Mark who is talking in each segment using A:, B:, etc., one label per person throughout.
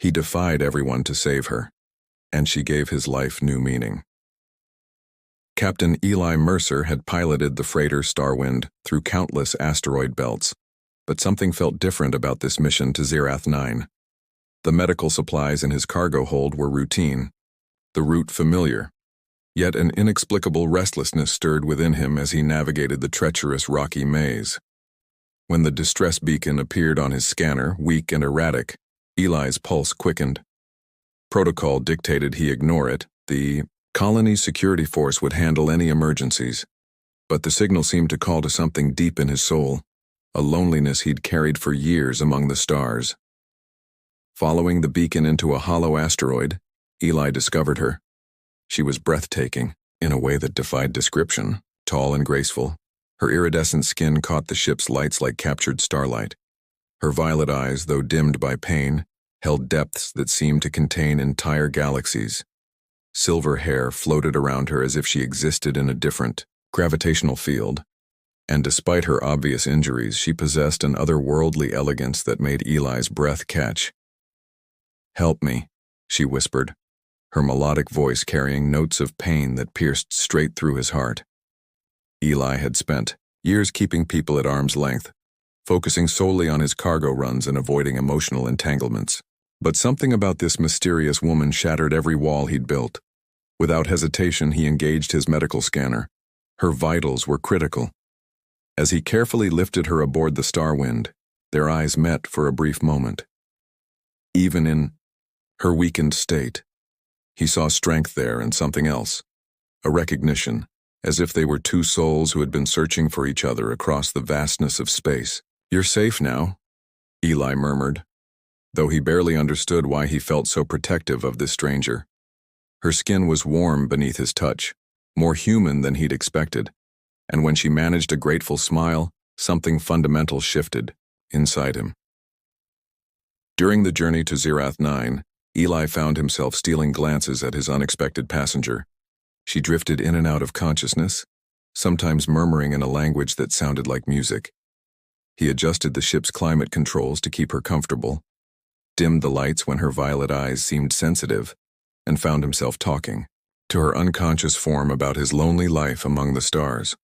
A: He defied everyone to save her, and she gave his life new meaning. Captain Eli Mercer had piloted the freighter Starwind through countless asteroid belts, but something felt different about this mission to Zirath 9. The medical supplies in his cargo hold were routine, the route familiar, yet an inexplicable restlessness stirred within him as he navigated the treacherous rocky maze. When the distress beacon appeared on his scanner, weak and erratic, Eli's pulse quickened. Protocol dictated he ignore it. The colony's security force would handle any emergencies. But the signal seemed to call to something deep in his soul, a loneliness he'd carried for years among the stars. Following the beacon into a hollow asteroid, Eli discovered her. She was breathtaking, in a way that defied description, tall and graceful. Her iridescent skin caught the ship's lights like captured starlight. Her violet eyes, though dimmed by pain, held depths that seemed to contain entire galaxies. Silver hair floated around her as if she existed in a different, gravitational field, and despite her obvious injuries, she possessed an otherworldly elegance that made Eli's breath catch. "Help me," she whispered, her melodic voice carrying notes of pain that pierced straight through his heart. Eli had spent years keeping people at arm's length, focusing solely on his cargo runs and avoiding emotional entanglements. But something about this mysterious woman shattered every wall he'd built. Without hesitation, he engaged his medical scanner. Her vitals were critical. As he carefully lifted her aboard the Starwind, their eyes met for a brief moment. Even in her weakened state, he saw strength there and something else, a recognition, as if they were two souls who had been searching for each other across the vastness of space. "You're safe now," Eli murmured, though he barely understood why he felt so protective of this stranger. Her skin was warm beneath his touch, more human than he'd expected, and when she managed a grateful smile, something fundamental shifted inside him. During the journey to Zirath 9, Eli found himself stealing glances at his unexpected passenger. She drifted in and out of consciousness, sometimes murmuring in a language that sounded like music. He adjusted the ship's climate controls to keep her comfortable, dimmed the lights when her violet eyes seemed sensitive, and found himself talking to her unconscious form about his lonely life among the stars.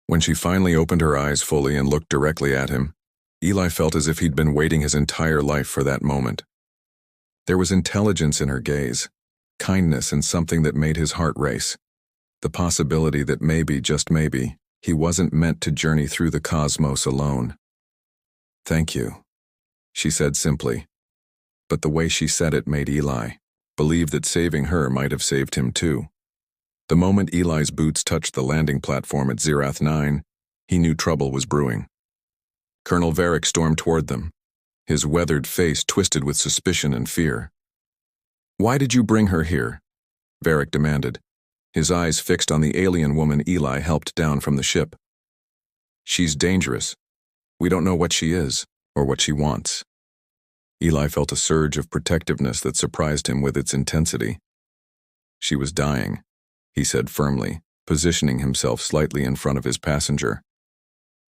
A: When she finally opened her eyes fully and looked directly at him, Eli felt as if he'd been waiting his entire life for that moment. There was intelligence in her gaze, kindness, and something that made his heart race. The possibility that maybe, just maybe, he wasn't meant to journey through the cosmos alone. "Thank you," she said simply. But the way she said it made Eli believe that saving her might have saved him too. The moment Eli's boots touched the landing platform at Zirath 9, he knew trouble was brewing. Colonel Varric stormed toward them, his weathered face twisted with suspicion and fear. "Why did you bring her here?" Varric demanded, his eyes fixed on the alien woman Eli helped down from the ship. "She's dangerous. We don't know what she is, or what she wants." Eli felt a surge of protectiveness that surprised him with its intensity. "She was dying," he said firmly, positioning himself slightly in front of his passenger.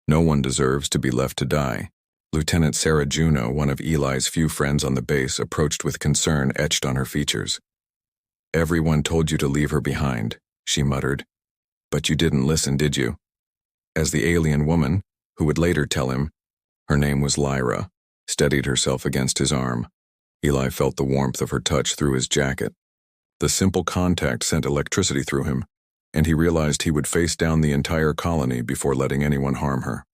A: "No one deserves to be left to die." Lieutenant Sarah Juno, one of Eli's few friends on the base, approached with concern etched on her features. "Everyone told you to leave her behind," she muttered. "But you didn't listen, did you?" As the alien woman, who would later tell him her name was Lyra, steadied herself against his arm, Eli felt the warmth of her touch through his jacket. The simple contact sent electricity through him, and he realized he would face down the entire colony before letting anyone harm her.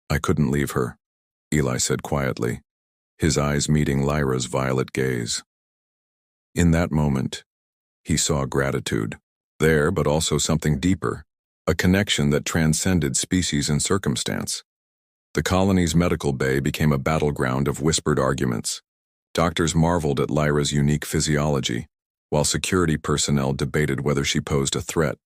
A: "I couldn't leave her," Eli said quietly, his eyes meeting Lyra's violet gaze. In that moment, he saw gratitude there, but also something deeper, a connection that transcended species and circumstance. The colony's medical bay became a battleground of whispered arguments. Doctors marveled at Lyra's unique physiology, while security personnel debated whether she posed a threat.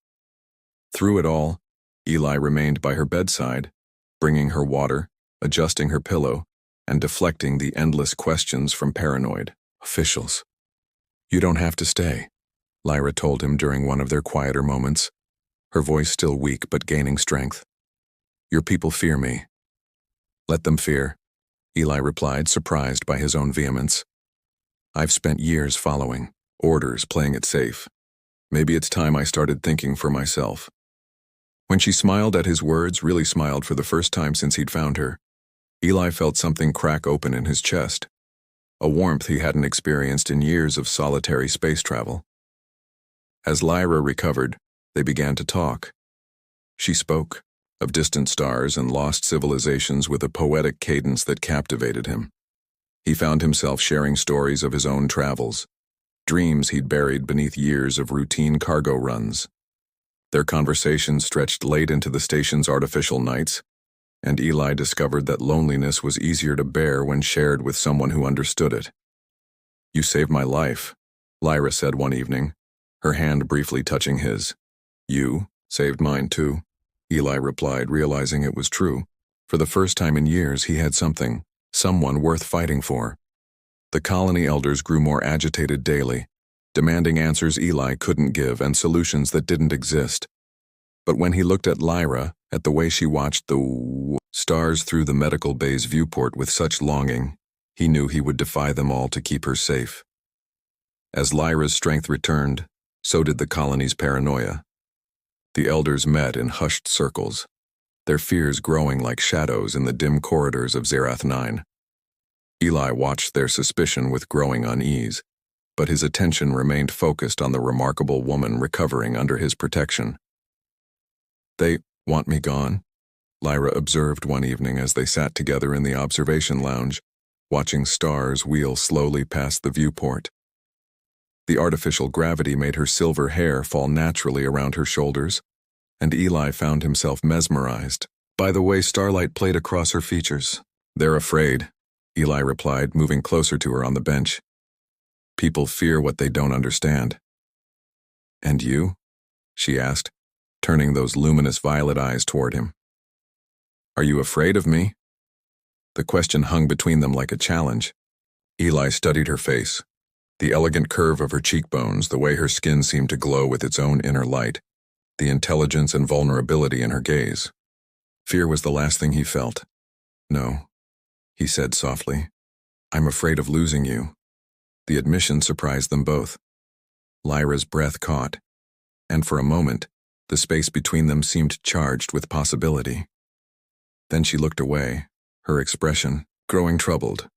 A: Through it all, Eli remained by her bedside, bringing her water, adjusting her pillow, and deflecting the endless questions from paranoid officials. "You don't have to stay," Lyra told him during one of their quieter moments, her voice still weak but gaining strength. "Your people fear me." "Let them fear," Eli replied, surprised by his own vehemence. I've spent years following orders, playing it safe. Maybe it's time I started thinking for myself." When she smiled at his words, really smiled for the first time since he'd found her, Eli felt something crack open in his chest, a warmth he hadn't experienced in years of solitary space travel. As Lyra recovered, they began to talk. She spoke of distant stars and lost civilizations with a poetic cadence that captivated him. He found himself sharing stories of his own travels, dreams he'd buried beneath years of routine cargo runs. Their conversation stretched late into the station's artificial nights, and Eli discovered that loneliness was easier to bear when shared with someone who understood it. "You saved my life," Lyra said one evening, her hand briefly touching his. "You saved mine too," Eli replied, realizing it was true. For the first time in years, he had someone worth fighting for. The colony elders grew more agitated daily, demanding answers Eli couldn't give and solutions that didn't exist. But when he looked at Lyra, at the way she watched the stars through the medical bay's viewport with such longing, he knew he would defy them all to keep her safe. As Lyra's strength returned, so did the colony's paranoia. The elders met in hushed circles, their fears growing like shadows in the dim corridors of Zerath 9. Eli watched their suspicion with growing unease, but his attention remained focused on the remarkable woman recovering under his protection. "They want me gone," Lyra observed one evening as they sat together in the observation lounge, watching stars wheel slowly past the viewport. The artificial gravity made her silver hair fall naturally around her shoulders, and Eli found himself mesmerized by the way starlight played across her features. "They're afraid," Eli replied, moving closer to her on the bench. "People fear what they don't understand." "And you?" she asked, turning those luminous violet eyes toward him. "Are you afraid of me?" The question hung between them like a challenge. Eli studied her face, the elegant curve of her cheekbones, the way her skin seemed to glow with its own inner light, the intelligence and vulnerability in her gaze. Fear was the last thing he felt. "No," he said softly. "I'm afraid of losing you." The admission surprised them both. Lyra's breath caught, and for a moment, the space between them seemed charged with possibility. Then she looked away, her expression growing troubled.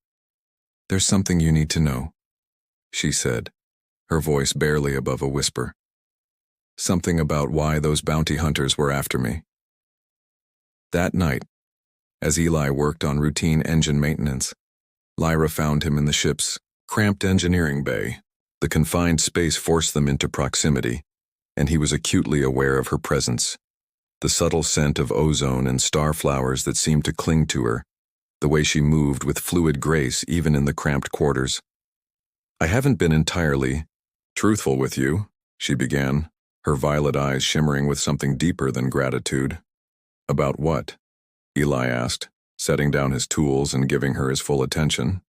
A: "There's something you need to know," she said, her voice barely above a whisper. "Something about why those bounty hunters were after me." That night, as Eli worked on routine engine maintenance, Lyra found him in the ship's cramped engineering bay. The confined space forced them into proximity, and he was acutely aware of her presence. The subtle scent of ozone and star flowers that seemed to cling to her, the way she moved with fluid grace even in the cramped quarters. "I haven't been entirely truthful with you," she began, her violet eyes shimmering with something deeper than gratitude. "About what?" Eli asked, setting down his tools and giving her his full attention.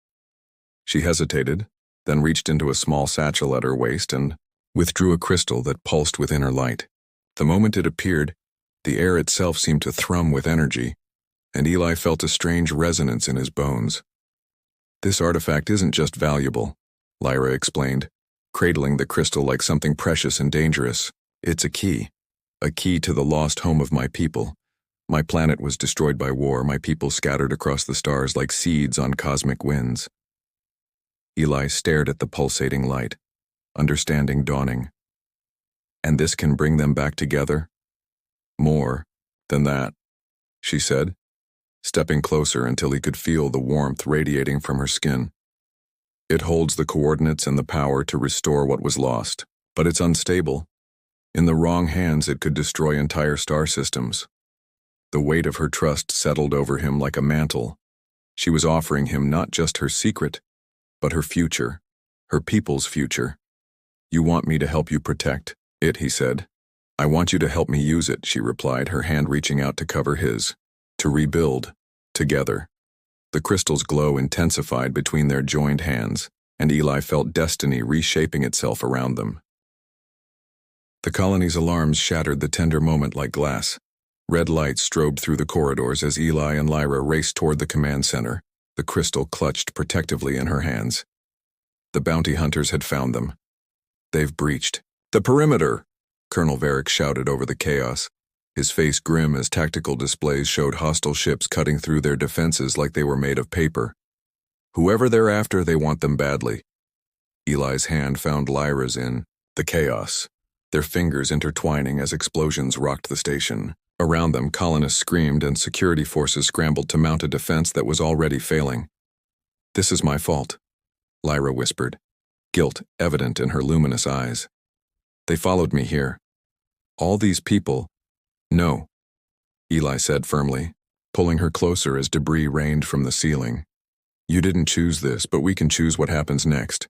A: She hesitated, then reached into a small satchel at her waist and withdrew a crystal that pulsed with inner light. The moment it appeared, the air itself seemed to thrum with energy, and Eli felt a strange resonance in his bones. "This artifact isn't just valuable," Lyra explained, cradling the crystal like something precious and dangerous. "It's a key to the lost home of my people. My planet was destroyed by war, my people scattered across the stars like seeds on cosmic winds." Eli stared at the pulsating light, understanding dawning. "And this can bring them back together?" "More than that," she said, stepping closer until he could feel the warmth radiating from her skin. "It holds the coordinates and the power to restore what was lost, but it's unstable. In the wrong hands, it could destroy entire star systems." The weight of her trust settled over him like a mantle. She was offering him not just her secret, but her future, her people's future. "You want me to help you protect it," he said. "I want you to help me use it," she replied, her hand reaching out to cover his. "To rebuild, together." The crystal's glow intensified between their joined hands, and Eli felt destiny reshaping itself around them. The colony's alarms shattered the tender moment like glass. Red lights strobed through the corridors as Eli and Lyra raced toward the command center, the crystal clutched protectively in her hands. The bounty hunters had found them. They've breached the perimeter, Colonel Varick shouted over the chaos, his face grim as tactical displays showed hostile ships cutting through their defenses like they were made of paper. Whoever they're after, they want them badly. Eli's hand found Lyra's in the chaos, their fingers intertwining as explosions rocked the station. Around them, colonists screamed and security forces scrambled to mount a defense that was already failing. "This is my fault," Lyra whispered, guilt evident in her luminous eyes. "They followed me here. All these people—" "No," Eli said firmly, pulling her closer as debris rained from the ceiling. "You didn't choose this, but we can choose what happens next."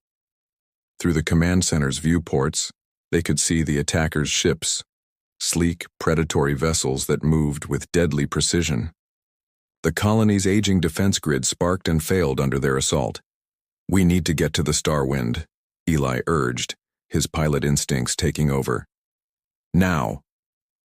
A: Through the command center's viewports, they could see the attackers' ships, sleek, predatory vessels that moved with deadly precision. The colony's aging defense grid sparked and failed under their assault. "We need to get to the Starwind," Eli urged, his pilot instincts taking over. "Now!"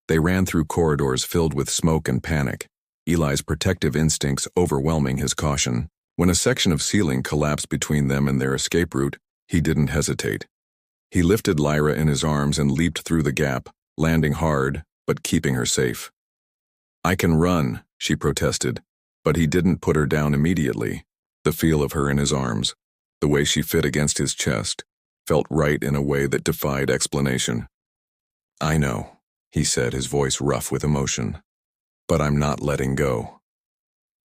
A: They ran through corridors filled with smoke and panic, Eli's protective instincts overwhelming his caution. When a section of ceiling collapsed between them and their escape route, he didn't hesitate. He lifted Lyra in his arms and leaped through the gap, landing hard, but keeping her safe. "I can run," she protested, but he didn't put her down immediately. The feel of her in his arms, the way she fit against his chest, felt right in a way that defied explanation. "I know," he said, his voice rough with emotion. "But I'm not letting go."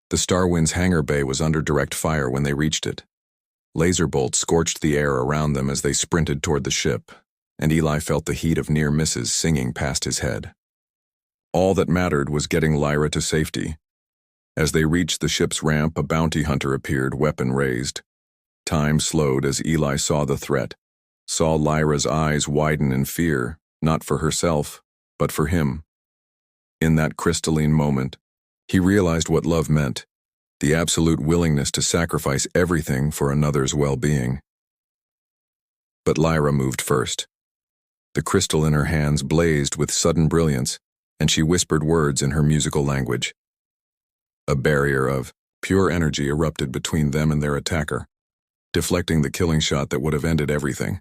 A: The Starwind's hangar bay was under direct fire when they reached it. Laser bolts scorched the air around them as they sprinted toward the ship, and Eli felt the heat of near misses singing past his head. All that mattered was getting Lyra to safety. As they reached the ship's ramp, a bounty hunter appeared, weapon raised. Time slowed as Eli saw the threat, saw Lyra's eyes widen in fear, not for herself, but for him. In that crystalline moment, he realized what love meant, the absolute willingness to sacrifice everything for another's well-being. But Lyra moved first. The crystal in her hands blazed with sudden brilliance, and she whispered words in her musical language. A barrier of pure energy erupted between them and their attacker, deflecting the killing shot that would have ended everything.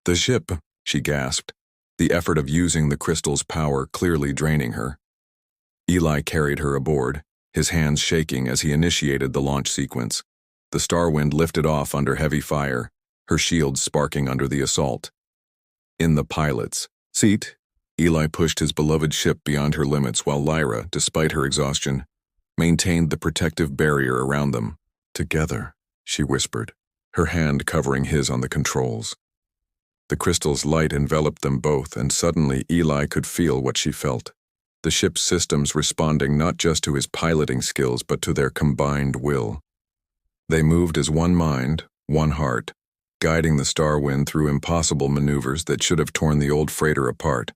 A: "The ship," she gasped, the effort of using the crystal's power clearly draining her. Eli carried her aboard, his hands shaking as he initiated the launch sequence. The Starwind lifted off under heavy fire, her shields sparking under the assault. In the pilot's seat, Eli pushed his beloved ship beyond her limits while Lyra, despite her exhaustion, maintained the protective barrier around them. "Together," she whispered, her hand covering his on the controls. The crystal's light enveloped them both, and suddenly Eli could feel what she felt. The ship's systems responding not just to his piloting skills but to their combined will. They moved as one mind, one heart, guiding the Starwind through impossible maneuvers that should have torn the old freighter apart.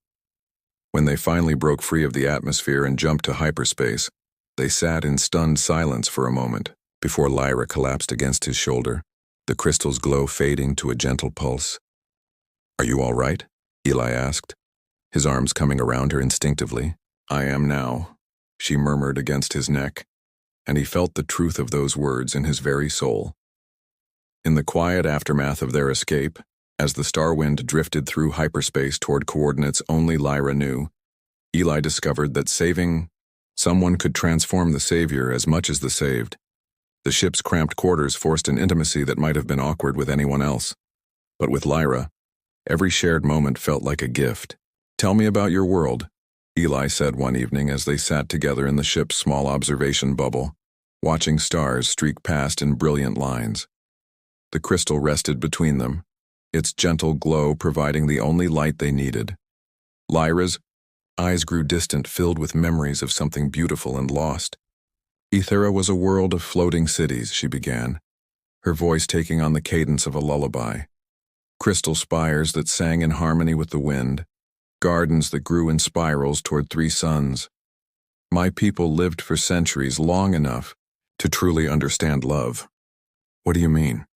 A: When they finally broke free of the atmosphere and jumped to hyperspace, they sat in stunned silence for a moment, before Lyra collapsed against his shoulder, the crystal's glow fading to a gentle pulse. "Are you all right?" Eli asked, his arms coming around her instinctively. "I am now," she murmured against his neck, and he felt the truth of those words in his very soul. In the quiet aftermath of their escape, as the Starwind drifted through hyperspace toward coordinates only Lyra knew, Eli discovered that saving someone could transform the savior as much as the saved. The ship's cramped quarters forced an intimacy that might have been awkward with anyone else. But with Lyra, every shared moment felt like a gift. "Tell me about your world," Eli said one evening as they sat together in the ship's small observation bubble, watching stars streak past in brilliant lines. The crystal rested between them, its gentle glow providing the only light they needed. Lyra's eyes grew distant, filled with memories of something beautiful and lost. "Ethera was a world of floating cities," she began, her voice taking on the cadence of a lullaby. "Crystal spires that sang in harmony with the wind, gardens that grew in spirals toward 3 suns. My people lived for centuries, long enough to truly understand love." "What do you mean?"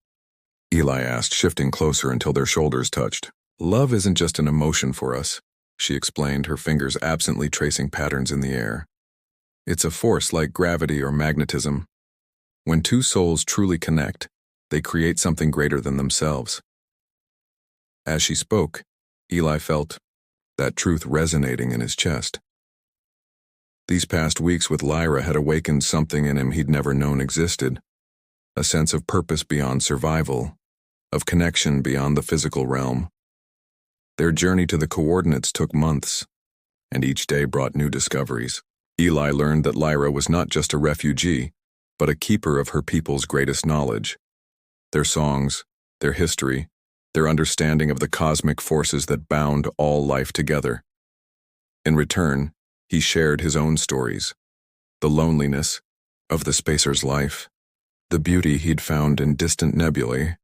A: Eli asked, shifting closer until their shoulders touched. "Love isn't just an emotion for us," she explained, her fingers absently tracing patterns in the air. "It's a force like gravity or magnetism. When 2 souls truly connect, They create something greater than themselves. As she spoke, Eli felt that truth resonating in his chest. These past weeks with Lyra had awakened something in him he'd never known existed, a sense of purpose beyond survival, of connection beyond the physical realm. Their journey to the coordinates took months, and each day brought new discoveries. Eli learned that Lyra was not just a refugee, but a keeper of her people's greatest knowledge. Their songs, their history, their understanding of the cosmic forces that bound all life together. In return, he shared his own stories, the loneliness of the spacer's life, the beauty he'd found in distant nebulae,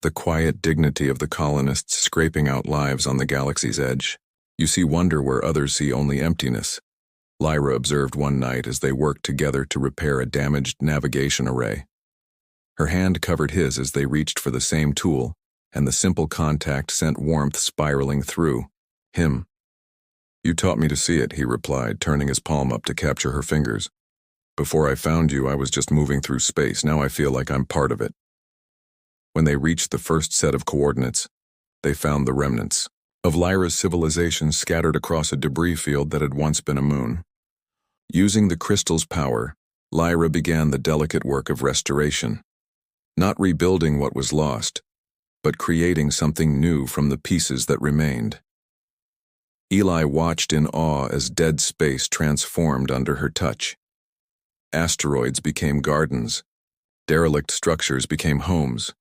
A: the quiet dignity of the colonists scraping out lives on the galaxy's edge. You see wonder where others see only emptiness, Lyra observed one night as they worked together to repair a damaged navigation array. Her hand covered his as they reached for the same tool, and the simple contact sent warmth spiraling through him. "You taught me to see it," he replied, turning his palm up to capture her fingers. "Before I found you, I was just moving through space. Now I feel like I'm part of it." When they reached the first set of coordinates, they found the remnants of Lyra's civilization scattered across a debris field that had once been a moon. Using the crystal's power, Lyra began the delicate work of restoration, not rebuilding what was lost, but creating something new from the pieces that remained. Eli watched in awe as dead space transformed under her touch. Asteroids became gardens, derelict structures became homes,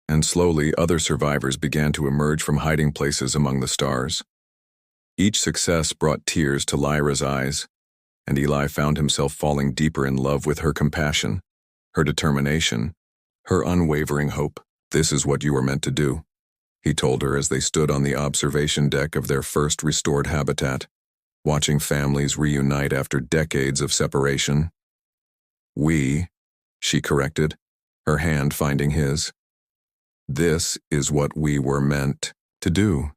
A: and slowly other survivors began to emerge from hiding places among the stars. Each success brought tears to Lyra's eyes, and Eli found himself falling deeper in love with her compassion, her determination, her unwavering hope. "This is what you were meant to do," he told her as they stood on the observation deck of their first restored habitat, watching families reunite after decades of separation. "We," she corrected, her hand finding his. "This is what we were meant to do."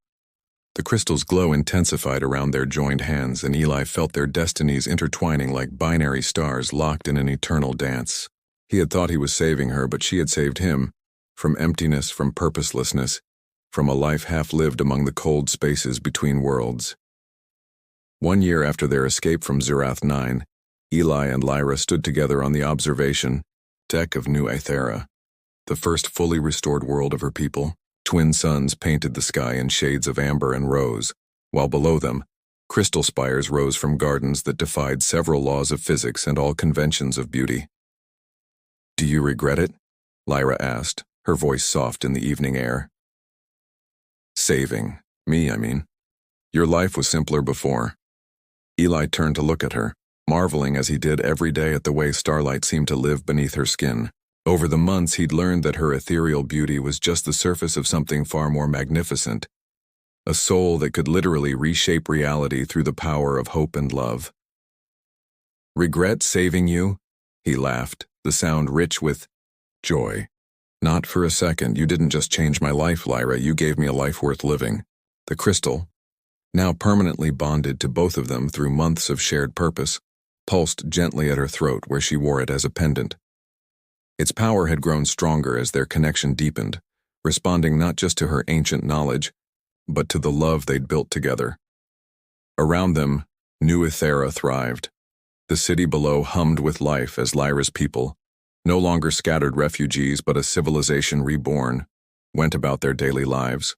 A: The crystal's glow intensified around their joined hands, and Eli felt their destinies intertwining like binary stars locked in an eternal dance. He had thought he was saving her, but she had saved him, from emptiness, from purposelessness, from a life half-lived among the cold spaces between worlds. 1 year after their escape from Zerath 9, Eli and Lyra stood together on the observation deck of New Aethera, the first fully restored world of her people. Twin suns painted the sky in shades of amber and rose, while below them, crystal spires rose from gardens that defied several laws of physics and all conventions of beauty. "Do you regret it?" Lyra asked, her voice soft in the evening air. "Saving. Me, I mean. Your life was simpler before." Eli turned to look at her, marveling as he did every day at the way starlight seemed to live beneath her skin. Over the months, he'd learned that her ethereal beauty was just the surface of something far more magnificent, a soul that could literally reshape reality through the power of hope and love. "Regret saving you?" He laughed, the sound rich with joy. "Not for a second. You didn't just change my life, Lyra. You gave me a life worth living." The crystal, now permanently bonded to both of them through months of shared purpose, pulsed gently at her throat where she wore it as a pendant. Its power had grown stronger as their connection deepened, responding not just to her ancient knowledge, but to the love they'd built together. Around them, New Aethera thrived. The city below hummed with life as Lyra's people, no longer scattered refugees but a civilization reborn, went about their daily lives.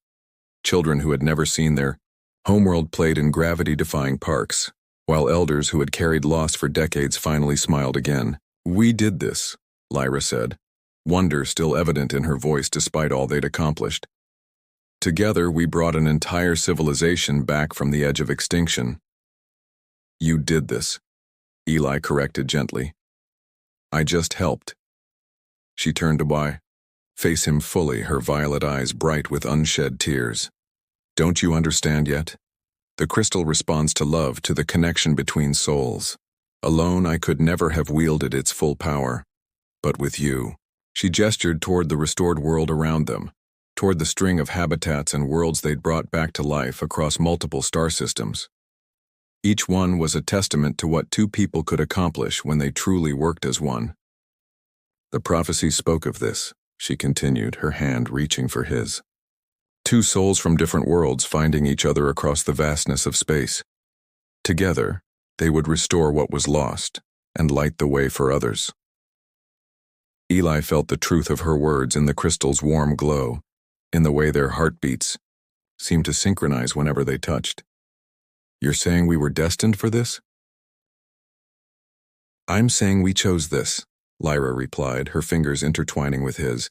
A: Children who had never seen their homeworld played in gravity-defying parks, while elders who had carried loss for decades finally smiled again. "We did this," Lyra said, wonder still evident in her voice despite all they'd accomplished. "Together, we brought an entire civilization back from the edge of extinction." "You did this," Eli corrected gently. "I just helped." She turned to face him fully, her violet eyes bright with unshed tears. "Don't you understand yet? The crystal responds to love, to the connection between souls. Alone, I could never have wielded its full power. But with you." She gestured toward the restored world around them, toward the string of habitats and worlds they'd brought back to life across multiple star systems. Each one was a testament to what two people could accomplish when they truly worked as one. The prophecy spoke of this, she continued, her hand reaching for his. Two souls from different worlds finding each other across the vastness of space. Together, they would restore what was lost and light the way for others. Eli felt the truth of her words in the crystal's warm glow, in the way their heartbeats seemed to synchronize whenever they touched. You're saying we were destined for this? I'm saying we chose this, Lyra replied, her fingers intertwining with his.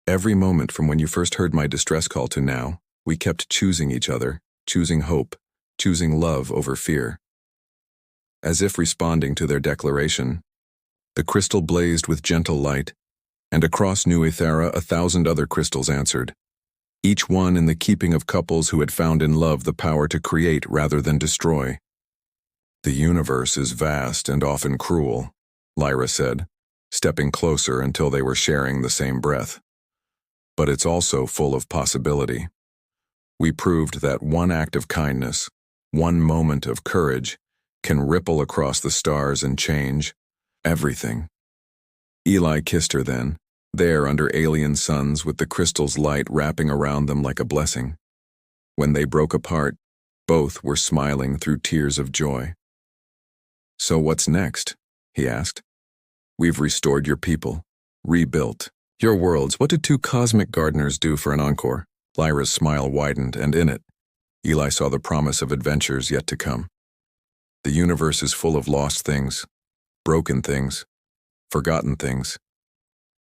A: Every moment from when you first heard my distress call to now, we kept choosing each other, choosing hope, choosing love over fear. As if responding to their declaration, the crystal blazed with gentle light, and across New Ethera 1,000 other crystals answered, each one in the keeping of couples who had found in love the power to create rather than destroy. The universe is vast and often cruel, Lyra said, stepping closer until they were sharing the same breath. But it's also full of possibility. We proved that one act of kindness, one moment of courage, can ripple across the stars and change everything. Eli kissed her then, there under alien suns with the crystal's light wrapping around them like a blessing. When they broke apart, both were smiling through tears of joy. So what's next? He asked. We've restored your people, rebuilt your worlds. What did two cosmic gardeners do for an encore? Lyra's smile widened, and in it, Eli saw the promise of adventures yet to come. The universe is full of lost things, broken things, forgotten things,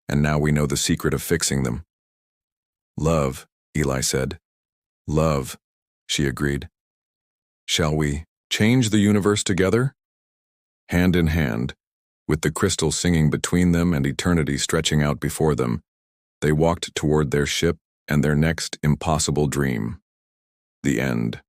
A: and now we know the secret of fixing them. Love, Eli said. Love, she agreed. Shall we change the universe together? Hand in hand, with the crystal singing between them and eternity stretching out before them, they walked toward their ship and their next impossible dream. The end.